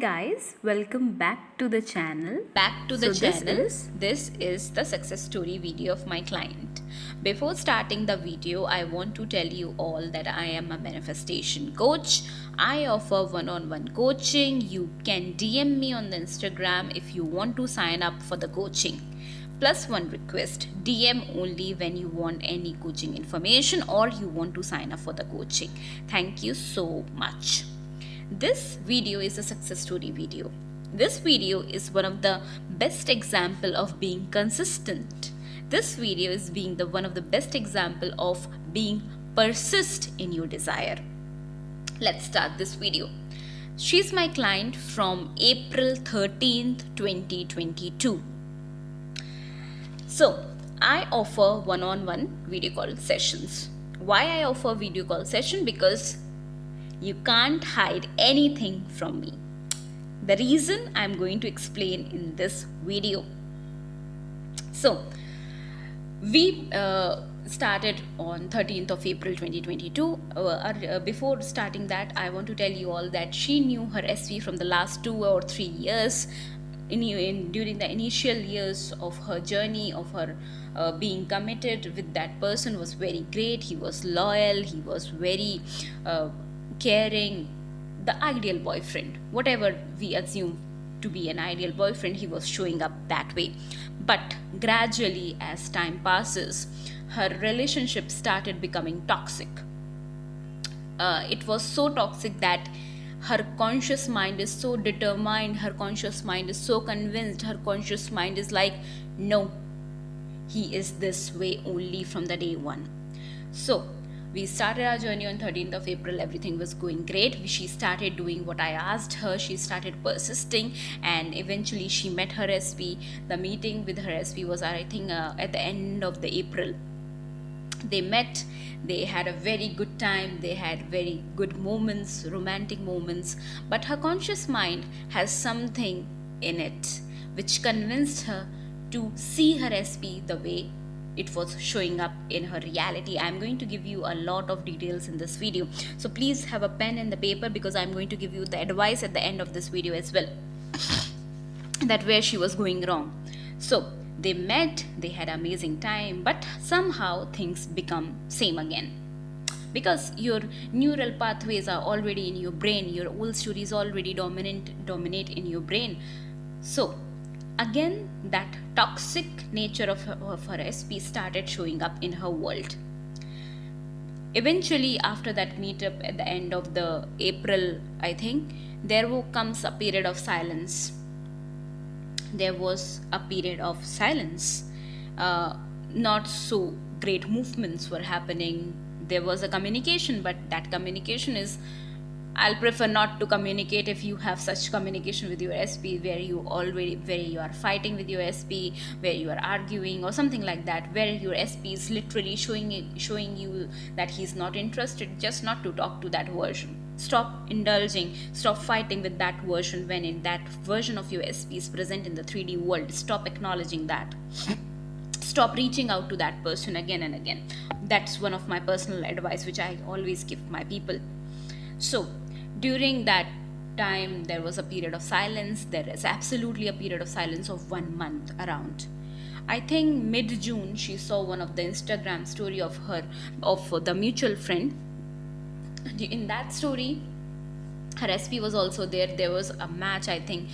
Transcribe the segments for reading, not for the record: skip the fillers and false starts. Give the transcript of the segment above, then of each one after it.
guys, welcome back to the channel. Back to the channel. This is the success story video of my client. Before starting the video, I want to tell you all that I am a manifestation coach. I offer one-on-one coaching. You can DM me on the Instagram if you want to sign up for the coaching. Plus one request, DM only when you want any coaching information or you want to sign up for the coaching. Thank you so much. This video is a success story video. This video is one of the best example of being consistent. This video is being the one of the best example of being persist in your desire. Let's start this video. She's my client from April 13th, 2022. So, I offer one-on-one video call sessions. Why I offer video call session? Because you can't hide anything from me. The reason I'm going to explain in this video. So, we started on 13th of April 2022. Before starting that, I want to tell you all that she knew her SV from the last 2 or 3 years. During the initial years of her journey, of her being committed with that person was very great. He was loyal, he was very caring, the ideal boyfriend. Whatever we assume to be an ideal boyfriend, he was showing up that way. But gradually, as time passes, her relationship started becoming toxic. It was so toxic that her conscious mind is so determined, her conscious mind is so convinced, her conscious mind is like, no, he is this way only from the day one. So we started our journey on 13th of April. Everything was going great. She started doing what I asked her. She started persisting, and eventually she met her SP. The meeting with her SP was, I think, at the end of the April. They met, they had a very good time, they had very good moments, romantic moments, but her conscious mind has something in it which convinced her to see her SP the way it was showing up in her reality. I'm going to give you a lot of details in this video, so please have a pen and the paper, because I'm going to give you the advice at the end of this video as well, that where she was going wrong. So they met, they had amazing time, but somehow things become same again, because your neural pathways are already in your brain, your old stories already dominate in your brain. So again, that toxic nature of her SP started showing up in her world. Eventually, after that meetup at the end of the April, I think, there comes a period of silence. There was a period of silence. Not so great movements were happening. There was a communication, but that communication is, I'll prefer not to communicate if you have such communication with your SP where you are fighting with your SP, where you are arguing or something like that, where your SP is literally showing you that he's not interested. Just not to talk to that version. Stop indulging, stop fighting with that version when in that version of your SP is present in the 3D world. Stop acknowledging that. Stop reaching out to that person again and again. That's one of my personal advice which I always give my people. So during that time, there was a period of silence. There is absolutely a period of silence of 1 month around. I think mid-June, she saw one of the Instagram story of the mutual friend. In that story, her SP was also there. There was a match, I think,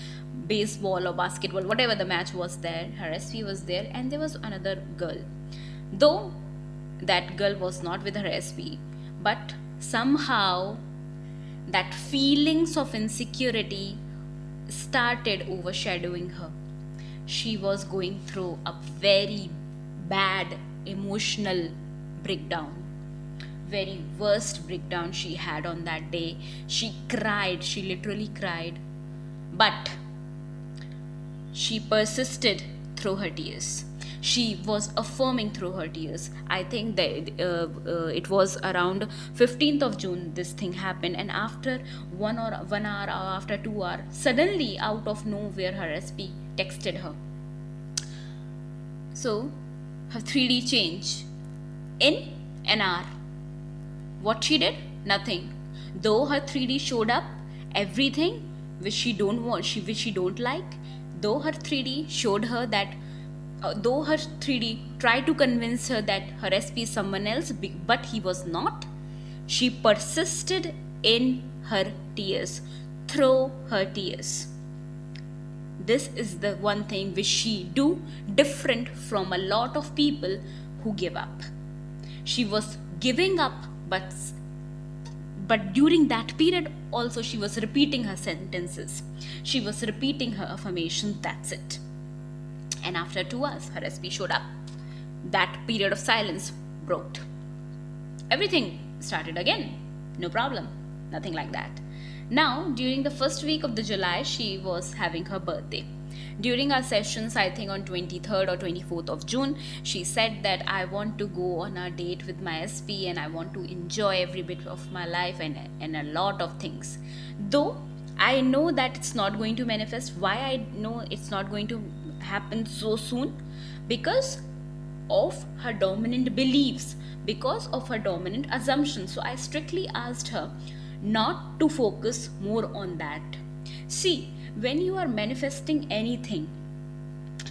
baseball or basketball, whatever the match was there. Her SP was there, and there was another girl. Though that girl was not with her SP, but somehow that feelings of insecurity started overshadowing her. She was going through a very bad emotional breakdown. Very worst breakdown she had on that day. She cried, she literally cried. But she persisted through her tears. She was affirming through her tears. I think that it was around 15th of June this thing happened, and after 1 hour or after 2 hours, suddenly out of nowhere her SP texted her. So her 3D changed in an hour. What she did? Nothing. Though her 3D showed up, everything, which she don't want, which she don't like. Though her 3D showed her that, though her 3D tried to convince her that her SP is someone else, but he was not, she persisted in her tears, through her tears. This is the one thing which she do different from a lot of people who give up. She was giving up, but during that period also she was repeating her sentences. She was repeating her affirmations, that's it. And after 2 hours, her SP showed up. That period of silence broke. Everything started again. No problem. Nothing like that. Now, during the first week of the July, she was having her birthday. During our sessions, I think on 23rd or 24th of June, she said that I want to go on a date with my SP and I want to enjoy every bit of my life and a lot of things. Though I know that it's not going to manifest. Why I know it's not going to happen so soon? Because of her dominant beliefs, because of her dominant assumptions. So I strictly asked her not to focus more on that. See, when you are manifesting anything,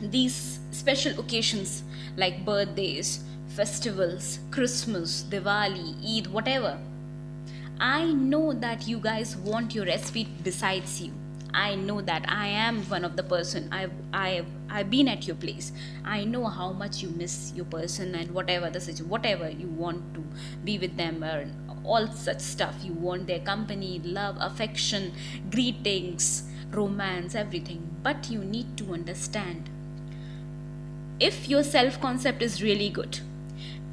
these special occasions like birthdays, festivals, Christmas, Diwali, Eid, whatever, I know that you guys want your SP besides you. I know that I am one of the person. I've been at your place. I know how much you miss your person and whatever the situation, whatever you want to be with them or all such stuff. You want their company, love, affection, greetings, romance, everything. But you need to understand, if your self-concept is really good,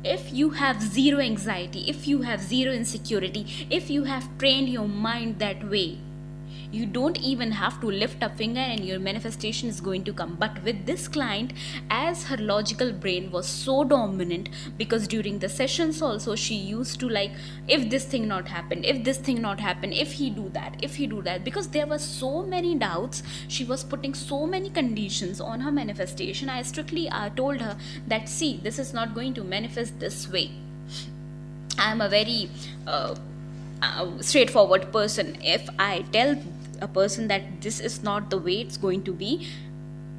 if you have zero anxiety, if you have zero insecurity, if you have trained your mind that way, you don't even have to lift a finger and your manifestation is going to come. But with this client, as her logical brain was so dominant, because during the sessions also she used to like, if this thing not happen, if this thing not happen, if he do that, because there were so many doubts, she was putting so many conditions on her manifestation. I strictly told her that, see, this is not going to manifest this way. I am a very straightforward person. If I tell a person that this is not the way it's going to be,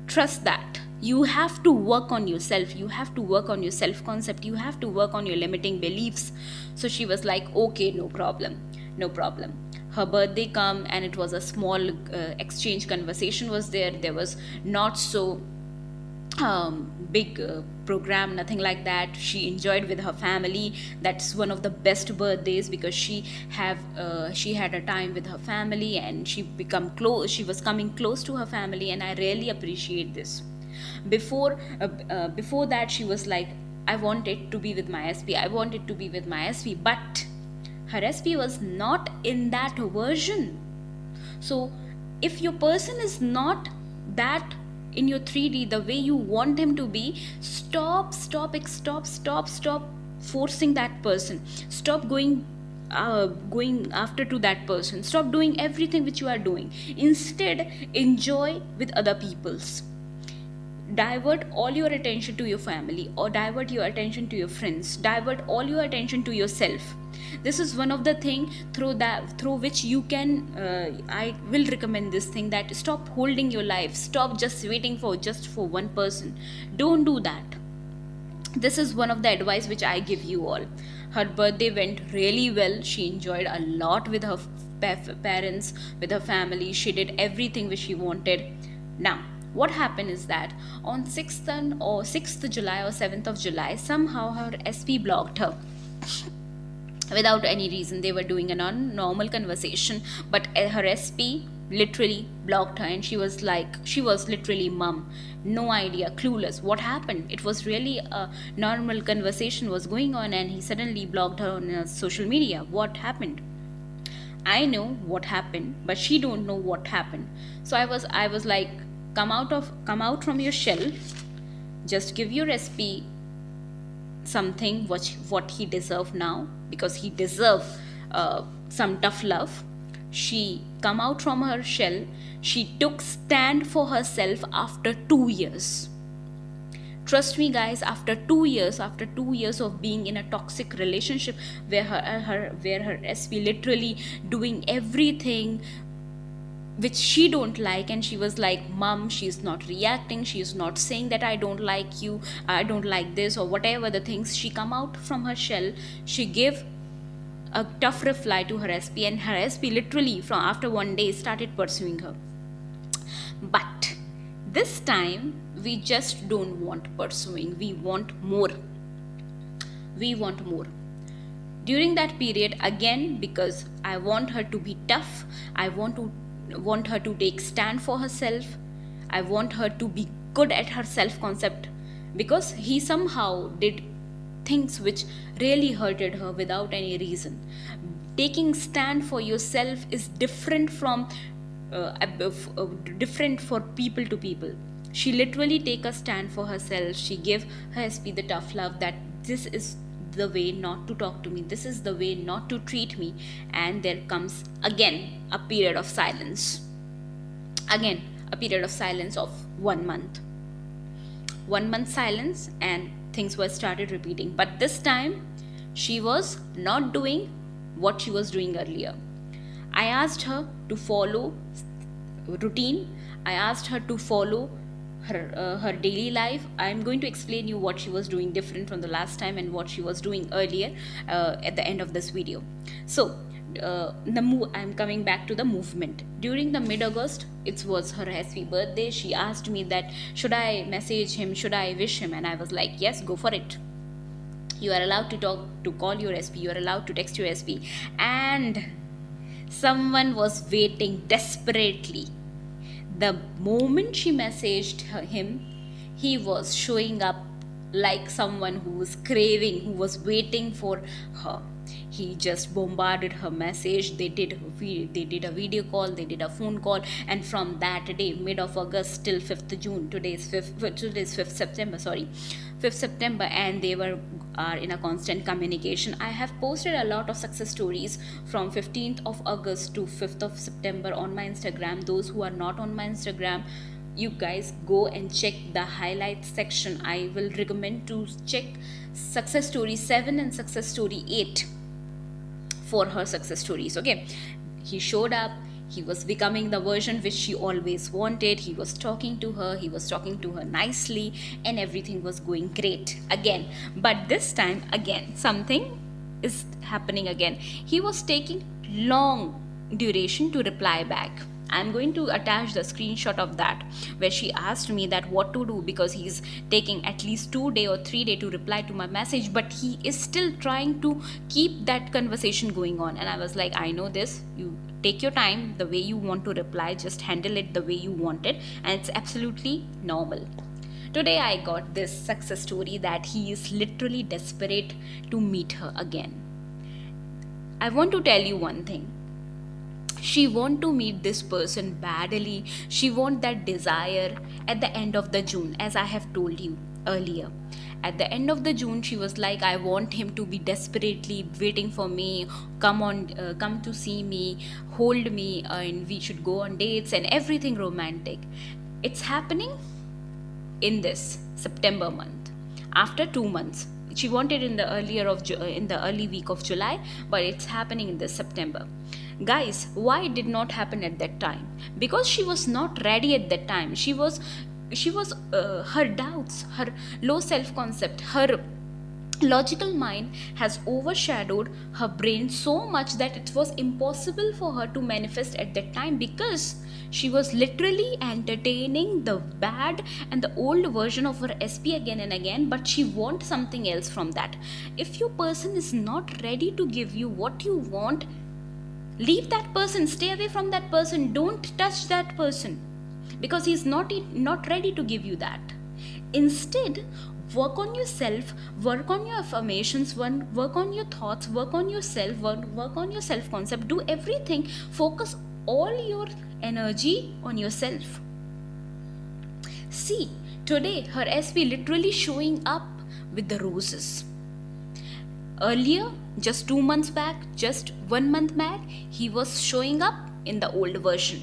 trust that. You have to work on yourself, you have to work on your self-concept, you have to work on your limiting beliefs. So she was like, okay, no problem. Her birthday come and it was a small exchange conversation was there. There was not so big program, nothing like that. She enjoyed with her family. That's one of the best birthdays, because she had a time with her family and she was coming close to her family, and I really appreciate this. Before that, she was like, I wanted to be with my SP, but her SP was not in that version. So if your person is not that in your 3D the way you want him to be, stop forcing that person. Stop going after to that person. Stop doing everything which you are doing. Instead, enjoy with other people's. Divert all your attention to your family, or divert your attention to your friends, divert all your attention to yourself. This is one of the thing through which you can I will recommend this thing, that stop holding your life, stop just waiting for one person. Don't do that. This is one of the advice which I give you all. Her birthday went really well. She enjoyed a lot with her parents, with her family. She did everything which she wanted. Now what happened is that on 6th July or 7th of July, somehow her SP blocked her without any reason. They were doing a normal conversation, but her SP literally blocked her, and she was literally mum, no idea, clueless what happened. It was really a normal conversation was going on, and he suddenly blocked her on social media. What happened? I know what happened, but she don't know what happened. So I was like, come out from your shell, just give your SP something what he deserve now, because he deserve some tough love. She come out from her shell. She took stand for herself after 2 years. Trust me guys, after 2 years of being in a toxic relationship where her SP literally doing everything which she don't like, and she was like, mom, she's not reacting, she's not saying that I don't like you, I don't like this, or whatever the things. She come out from her shell, she gave a tough reply to her SP, and her SP literally from after one day started pursuing her. But this time we just don't want pursuing, we want more. We want more. During that period, again, because I want her to be tough, I want her to take stand for herself, I want her to be good at her self concept, because he somehow did things which really hurted her without any reason. Taking stand for yourself is different from different for people to people. She literally take a stand for herself. She give her SP the tough love that this is the way not to talk to me, this is the way not to treat me. And there comes again a period of silence. Again, a period of silence of 1 month. 1 month silence, and things were started repeating. But this time, she was not doing what she was doing earlier. I asked her to follow routine. I asked her to follow her daily life. I'm going to explain you what she was doing different from the last time and what she was doing earlier at the end of this video. So I'm coming back to the movement. During the mid-August, it was her SP birthday. She asked me that should I message him, should I wish him, and I was like, yes, go for it. You are allowed to call your SP, you are allowed to text your SP. And someone was waiting desperately. The moment she messaged him, he was showing up like someone who was craving, who was waiting for her. He just bombarded her message. They did a video call, they did a phone call, and from that day, mid of August till 5th June, today's 5th September, 5th September, and they are in a constant communication. I have posted a lot of success stories from 15th of August to 5th of September on my Instagram. Those who are not on my Instagram, you guys go and check the highlights section. I will recommend to check success story 7 and success story 8 for her success stories. Okay, he showed up. He was becoming the version which she always wanted. He was talking to her. He was talking to her nicely, and everything was going great again. But this time, again, something is happening again. He was taking long duration to reply back. I'm going to attach the screenshot of that, where she asked me that what to do, because he's taking at least 2 days or 3 days to reply to my message, but he is still trying to keep that conversation going on. And I was like, I know this, you take your time, the way you want to reply, just handle it the way you want it, and it's absolutely normal. Today I got this success story that he is literally desperate to meet her again. I want to tell you one thing. She want to meet this person badly. She want that desire at the end of the June, as I have told you earlier. At the end of the June, she was like, I want him to be desperately waiting for me, come to see me, hold me, and we should go on dates and everything romantic. It's happening in this September month. After 2 months, she wanted in the early week of July, but it's happening in this September. Guys, why it did not happen at that time? Because she was not ready at that time. She was her doubts, her low self-concept, her logical mind has overshadowed her brain so much that it was impossible for her to manifest at that time, because she was literally entertaining the bad and the old version of her SP again and again, but she wants something else from that. If your person is not ready to give you what you want, leave that person, stay away from that person, don't touch that person, because he's not ready to give you that. Instead, work on yourself, work on your affirmations, work on your thoughts, work on yourself, work on your self concept, do everything, focus all your energy on yourself. See, today her SP literally showing up with the roses. Earlier, just 2 months back, just 1 month back, he was showing up in the old version.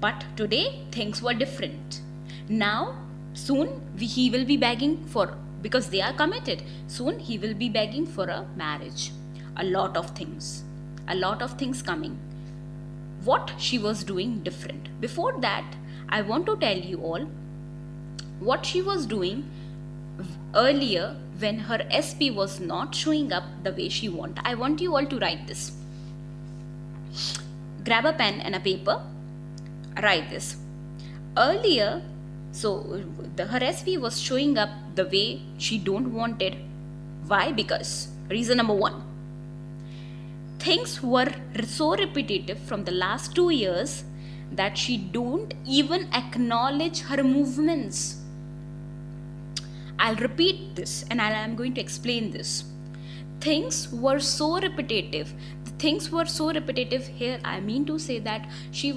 But today, things were different. Now, soon he will be begging for, because they are committed, soon he will be begging for a marriage. A lot of things. a lot of things coming. What she was doing different. Before that, I want to tell you all what she was doing earlier when her SP was not showing up the way she wanted. I want you all to write this. Grab a pen and a paper, write this. Earlier, her SP was showing up the way she don't wanted. Why? Because reason number 1, things were so repetitive from the last 2 years that she don't even acknowledge her movements. I'll repeat this and I'm going to explain this. Things were so repetitive. Things were so repetitive here. I mean to say that she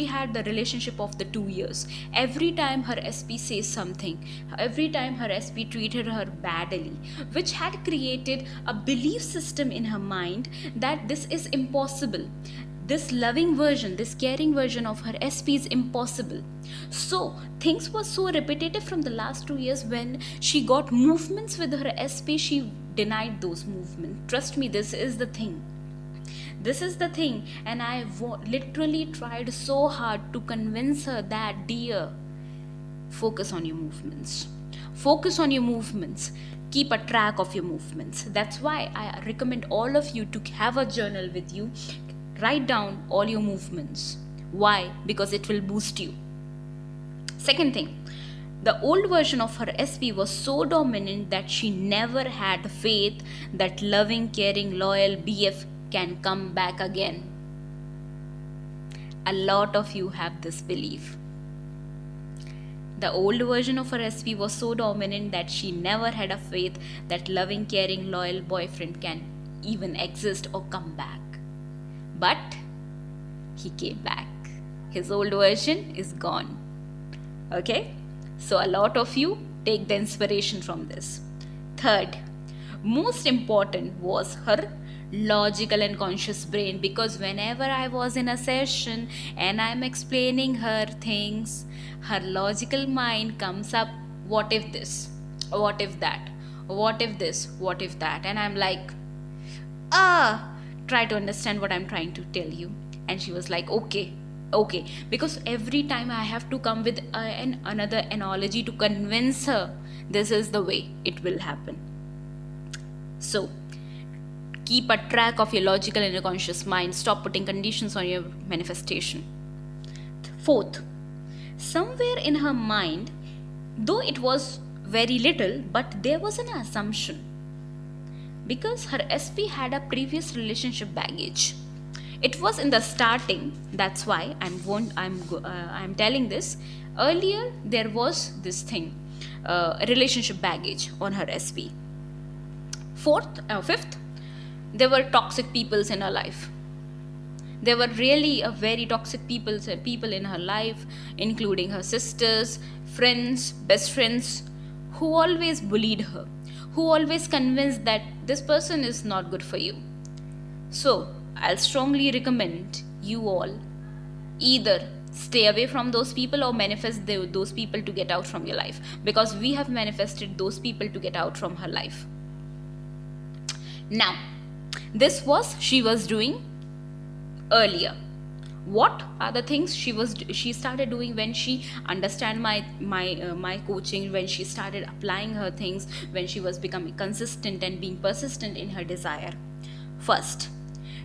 had the relationship of the 2 years. Every time her SP says something, every time her SP treated her badly, which had created a belief system in her mind that this is impossible. This loving version, this caring version of her SP is impossible. So things were so repetitive from the last 2 years. When she got movements with her SP, she denied those movements. Trust me, this is the thing. This is the thing, and I literally tried so hard to convince her that, dear, focus on your movements. Focus on your movements. Keep a track of your movements. That's why I recommend all of you to have a journal with you. Write down all your movements. Why? Because it will boost you. Second thing, the old version of her SP was so dominant that she never had faith that loving, caring, loyal BF can come back again. A lot of you have this belief. The old version of her SP was so dominant that she never had a faith that loving, caring, loyal boyfriend can even exist or come back. But he came back. His old version is gone. Okay? So a lot of you take the inspiration from this. Third, most important was her logical and conscious brain, because whenever I was in a session and I'm explaining her things, her logical mind comes up, what if this, what if that, what if this, what if that, and I'm like, try to understand what I'm trying to tell you. And she was like, okay, because every time I have to come with another analogy to convince her this is the way it will happen. So keep a track of your logical and your conscious mind. Stop putting conditions on your manifestation. Fourth, somewhere in her mind, though it was very little, but there was an assumption, because her SP had a previous relationship baggage. It was in the starting. That's why I'm telling this. Earlier there was this thing, relationship baggage on her SP. Fifth, there were toxic peoples in her life. There were really a very toxic people in her life, including her sisters, friends, best friends, who always bullied her, who always convinced that this person is not good for you. So I'll strongly recommend you all either stay away from those people or manifest those people to get out from your life, because we have manifested those people to get out from her life. Now, this was she was doing earlier. What are the things she started doing when she understand my coaching, when she started applying her things, when she was becoming consistent and being persistent in her desire? First,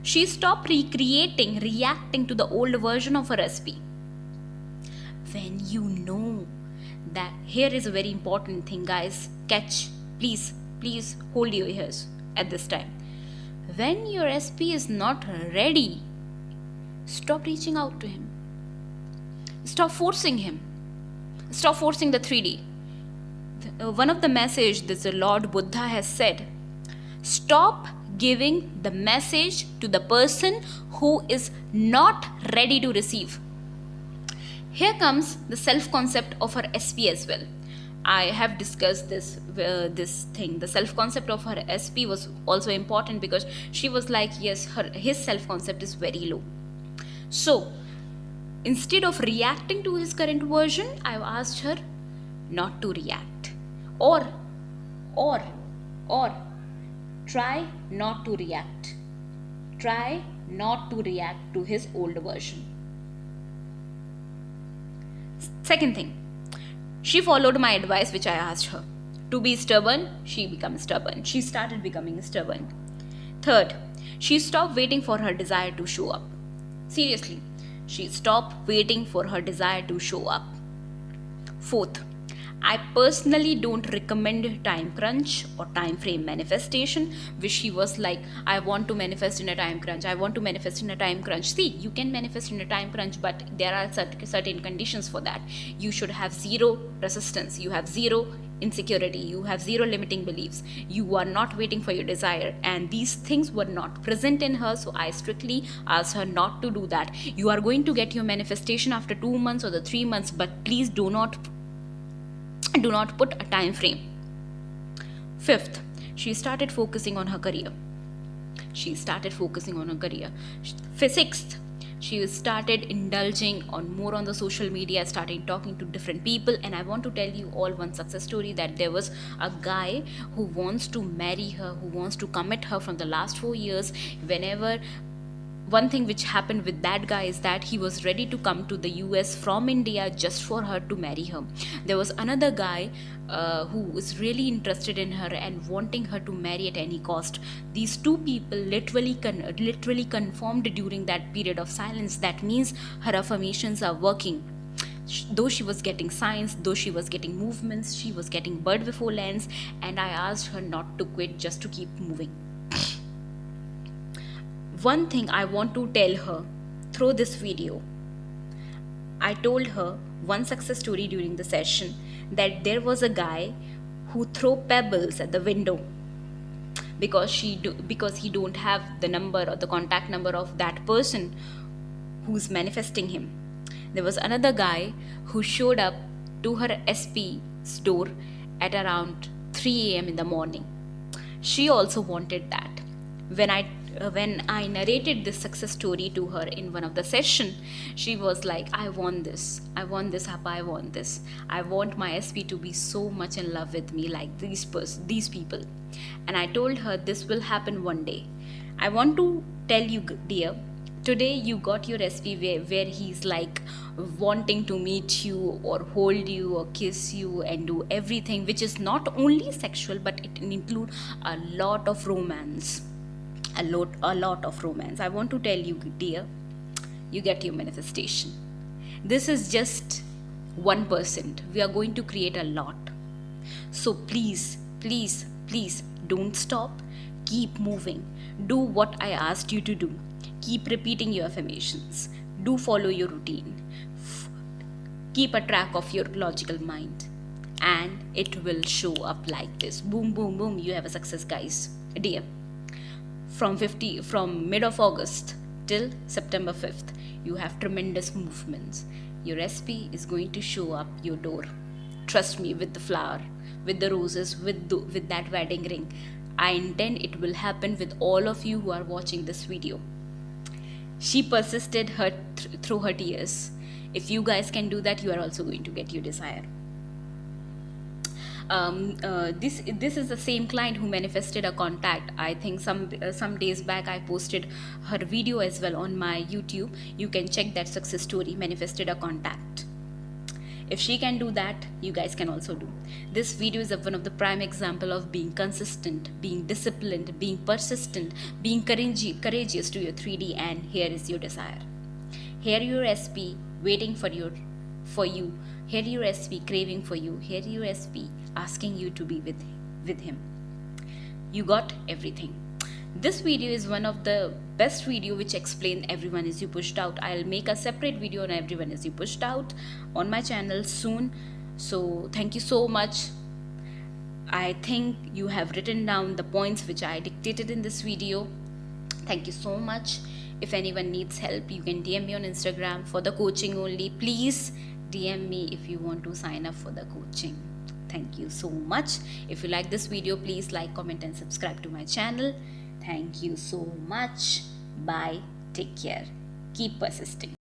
she stopped reacting to the old version of her SP. When you know that, here is a very important thing, guys, catch, please hold your ears at this time. When your SP is not ready, stop reaching out to him. Stop forcing him. Stop forcing the 3D. One of the message that the Lord Buddha has said, stop giving the message to the person who is not ready to receive. Here comes the self-concept of her SP as well. I have discussed this thing. The self-concept of her SP was also important, because she was like, yes, his self-concept is very low. So instead of reacting to his current version, I've asked her not to react, or try not to react. try not to react to his old version. Second thing, she followed my advice which I asked her. To be stubborn, she becomes stubborn. She started becoming stubborn. Third, she stopped waiting for her desire to show up. Seriously, she stopped waiting for her desire to show up. Fourth, I personally don't recommend time crunch or time frame manifestation, which she was like, I want to manifest in a time crunch. I want to manifest in a time crunch. See, you can manifest in a time crunch, but there are certain conditions for that. You should have zero resistance. You have zero insecurity. You have zero limiting beliefs. You are not waiting for your desire. And these things were not present in her. So I strictly asked her not to do that. You are going to get your manifestation after 2 months or the 3 months, but please do not put a time frame. Fifth, she started focusing on her career. Sixth, she started indulging more on the social media, started talking to different people. And I want to tell you all one success story, that there was a guy who wants to marry her, who wants to commit her from the last 4 years. One thing which happened with that guy is that he was ready to come to the US from India just for her to marry her. There was another guy who was really interested in her and wanting her to marry at any cost. These two people literally confirmed during that period of silence. That means her affirmations are working. Though she was getting signs, though she was getting movements, she was getting bird before lens, and I asked her not to quit, just to keep moving. One thing I want to tell her through this video, I told her one success story during the session, that there was a guy who threw pebbles at the window because he don't have the number or the contact number of that person who's manifesting him. There was another guy who showed up to her SP's door at around 3 a.m. in the morning. She also wanted that. When I narrated this success story to her in one of the session, she was like, I want this, Appa, I want this. I want my SP to be so much in love with me like these people. And I told her this will happen one day. I want to tell you, dear, today you got your SP where he's like wanting to meet you or hold you or kiss you and do everything, which is not only sexual, but it include a lot of romance. A lot of romance. I want to tell you, dear, you get your manifestation. This is just 1%. We are going to create a lot. So please don't stop. Keep moving. Do what I asked you to do. Keep repeating your affirmations. Do follow your routine. Keep a track of your logical mind, and it will show up like this. Boom, boom, boom. You have a success, guys. Dear, from mid of August till September 5th, you have tremendous movements. Your SP is going to show up your door. Trust me, with the flower, with the roses, with that wedding ring. I intend it will happen with all of you who are watching this video. She persisted through her tears. If you guys can do that, you are also going to get your desire. This is the same client who manifested a contact. I think some days back I posted her video as well on my YouTube. You can check that success story, manifested a contact. If she can do that, you guys can also do. This video is one of the prime example of being consistent, being disciplined, being persistent, being courageous to your 3D, and here is your desire. Here your SP waiting for you. Here your SP craving for you. Here your SP asking you to be with him. You got everything. This video is one of the best video which explain everyone is you pushed out. I'll make a separate video on everyone is you pushed out on my channel soon. So thank you so much. I think you have written down the points which I dictated in this video. Thank you so much. If anyone needs help, you can DM me on Instagram for the coaching only. Please DM me if you want to sign up for the coaching. Thank you so much. If you like this video, please like, comment and subscribe to my channel. Thank you so much. Bye. Take care. Keep persisting.